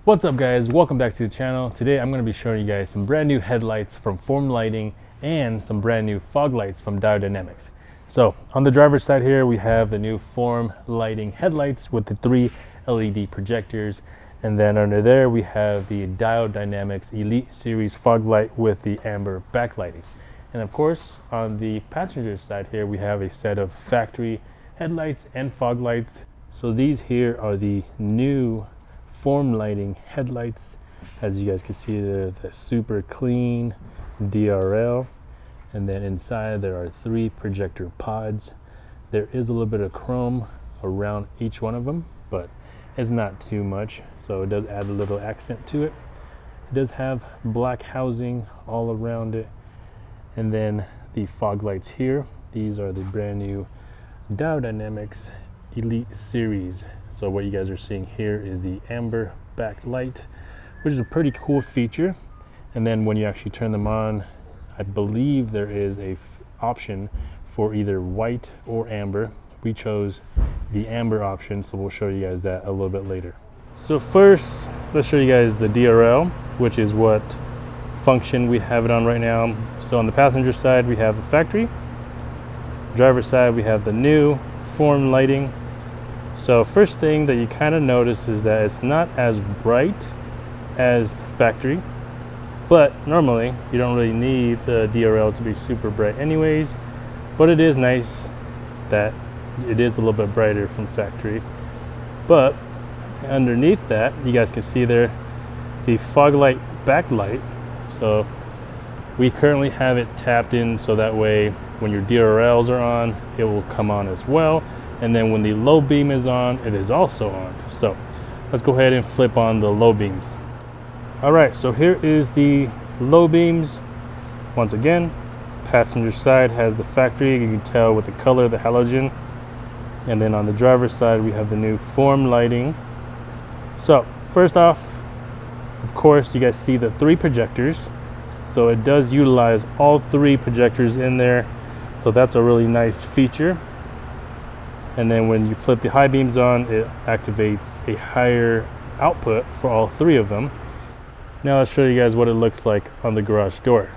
What's up guys, welcome back to the channel. Today I'm going to be showing you guys some brand new headlights from Form Lighting and some brand new fog lights from Diode Dynamics. So on the driver's side here we have the new Form Lighting headlights with the 3 LED projectors, and then under there we have the Diode Dynamics Elite Series fog light with the amber backlighting. And of course on the passenger side here we have a set of factory headlights and fog lights. So these here are the new Form Lighting headlights. As you guys can see, they're the super clean DRL, and then inside there are 3 projector pods. There is a little bit of chrome around each one of them, but it's not too much, so it does add a little accent to it. It does have black housing all around it. And then the fog lights here, these are the brand new Diode Dynamics Elite Series. So what you guys are seeing here is the amber backlight, which is a pretty cool feature. And then when you actually turn them on, I believe there is a option for either white or amber. We chose the amber option, so we'll show you guys that a little bit later. So first, let's show you guys the DRL, which is what function we have it on right now. So on the passenger side, we have the factory. Driver side, we have the new Form Lighting. So first thing that you kind of notice is that it's not as bright as factory, but normally you don't really need the DRL to be super bright anyways, but it is nice that it is a little bit brighter from factory. But underneath that, you guys can see there the fog light backlight. So we currently have it tapped in, so that way when your DRLs are on, it will come on as well. And then when the low beam is on, it is also on. So let's go ahead and flip on the low beams. All right, so here is the low beams. Once again, passenger side has the factory. You can tell with the color of the halogen. And then on the driver's side, we have the new Form Lighting. So first off, of course, you guys see the 3 projectors. So it does utilize all 3 projectors in there. So that's a really nice feature. And then when you flip the high beams on, it activates a higher output for all 3 of them. Now let's show you guys what it looks like on the garage door.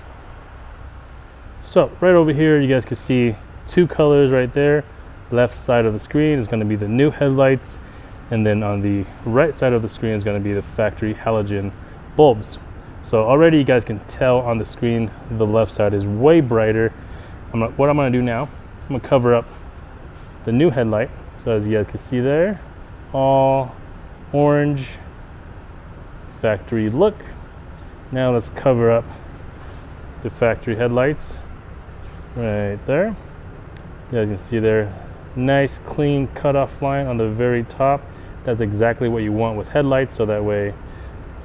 So right over here, you guys can see 2 colors right there. Left side of the screen is going to be the new headlights, and then on the right side of the screen is going to be the factory halogen bulbs. So already you guys can tell on the screen the left side is way brighter. What I'm going to do now, I'm going to cover up the new headlight. So as you guys can see there, all orange factory look. Now let's cover up the factory headlights right there. You guys can see there, nice clean cutoff line on the very top. That's exactly what you want with headlights, so that way,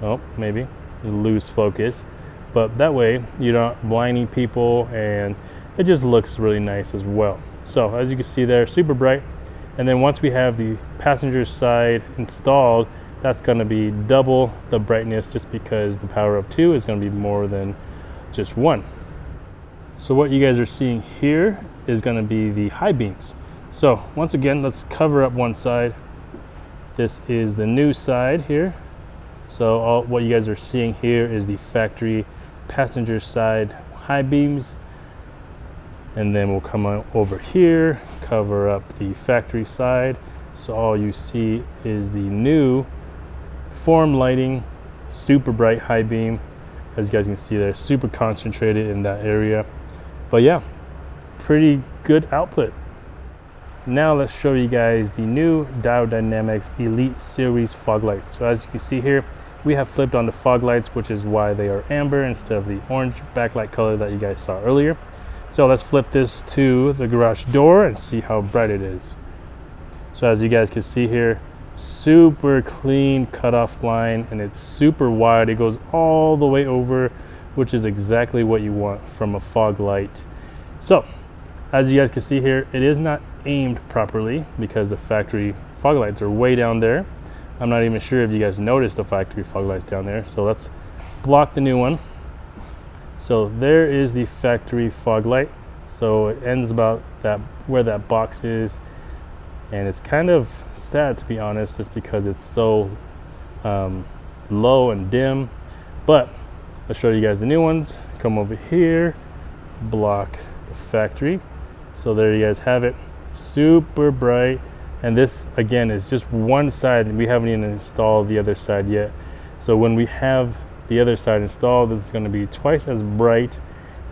oh, maybe you lose focus, but that way you're not blinding people, and it just looks really nice as well. So as you can see there, super bright. And then once we have the passenger side installed, that's going to be double the brightness, just because the power of 2 is going to be more than just 1. So what you guys are seeing here is going to be the high beams. So once again, let's cover up one side. This is the new side here. So what you guys are seeing here is the factory passenger side high beams. And then we'll come on over here, cover up the factory side. So all you see is the new Form Lighting, super bright high beam. As you guys can see, they're super concentrated in that area. But yeah, pretty good output. Now let's show you guys the new Diode Dynamics Elite Series fog lights. So as you can see here, we have flipped on the fog lights, which is why they are amber instead of the orange backlight color that you guys saw earlier. So let's flip this to the garage door and see how bright it is. So as you guys can see here, super clean cutoff line, and it's super wide. It goes all the way over, which is exactly what you want from a fog light. So as you guys can see here, it is not aimed properly because the factory fog lights are way down there. I'm not even sure if you guys noticed the factory fog lights down there. So let's block the new one. So there is the factory fog light. So it ends about that where that box is, and it's kind of sad, to be honest, just because it's so low and dim. But I'll show you guys the new ones. Come over here, block the factory. So there you guys have it, super bright. And this again is just one side, and we haven't even installed the other side yet. So when we have the other side installed, this is going to be twice as bright,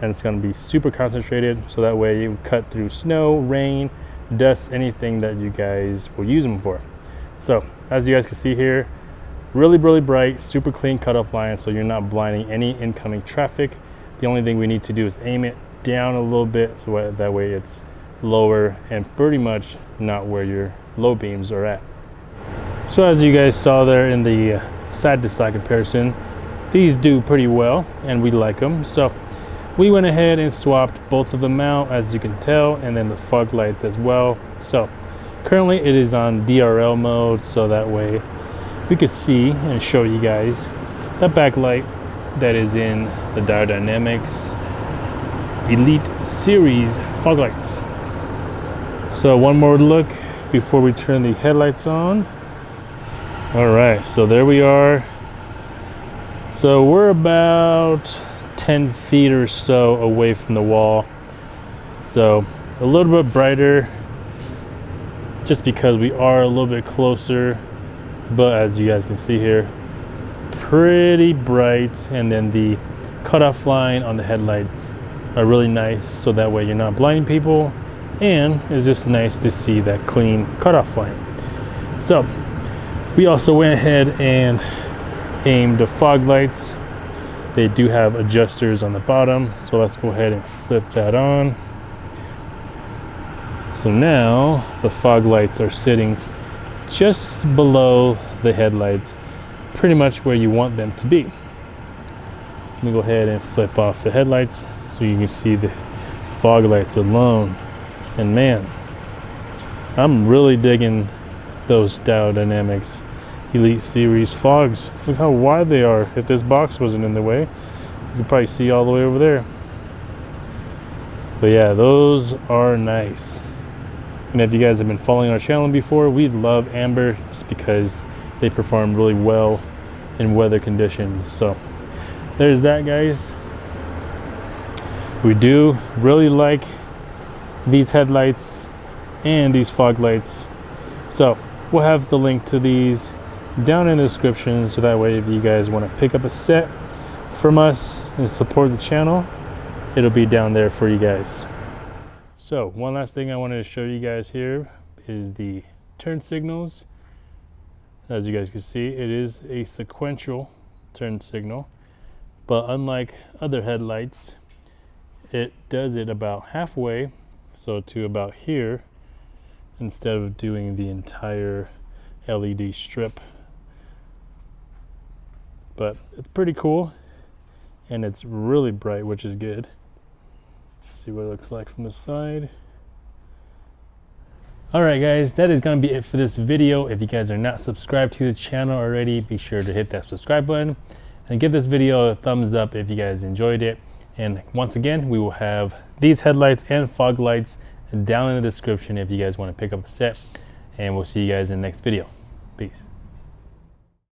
and it's going to be super concentrated, so that way you cut through snow, rain, dust, anything that you guys will use them for. So as you guys can see here, really bright, super clean cutoff line, so you're not blinding any incoming traffic. The only thing we need to do is aim it down a little bit, so that way it's lower and pretty much not where your low beams are at. So as you guys saw there in the side to side comparison, these do pretty well and we like them. So we went ahead and swapped both of them out, as you can tell, and then the fog lights as well. So currently it is on DRL mode, so that way we could see and show you guys the backlight that is in the Diode Dynamics Elite Series fog lights. So one more look before we turn the headlights on. All right, so there we are. So we're about 10 feet or so away from the wall. So a little bit brighter just because we are a little bit closer, but as you guys can see here, pretty bright. And then the cutoff line on the headlights are really nice, so that way you're not blinding people, and it's just nice to see that clean cutoff line. So we also went ahead and aimed the fog lights. They do have adjusters on the bottom, so let's go ahead and flip that on. So now the fog lights are sitting just below the headlights, pretty much where you want them to be. Let me go ahead and flip off the headlights so you can see the fog lights alone. And man, I'm really digging those Diode Dynamics Elite Series fogs. Look how wide they are. If this box wasn't in the way, you could probably see all the way over there. But yeah, those are nice. And if you guys have been following our channel before, we love amber just because they perform really well in weather conditions. So there's that, guys. We do really like these headlights and these fog lights, so we'll have the link to these down in the description, so that way if you guys want to pick up a set from us and support the channel, it'll be down there for you guys. So one last thing I wanted to show you guys here is the turn signals. As you guys can see, it is a sequential turn signal, but unlike other headlights, it does it about halfway, so to about here, instead of doing the entire LED strip. But it's pretty cool, and it's really bright, which is good. Let's see what it looks like from the side. Alright guys, that is going to be it for this video. If you guys are not subscribed to the channel already, be sure to hit that subscribe button and give this video a thumbs up if you guys enjoyed it. And once again, we will have these headlights and fog lights down in the description if you guys want to pick up a set. And we'll see you guys in the next video. Peace.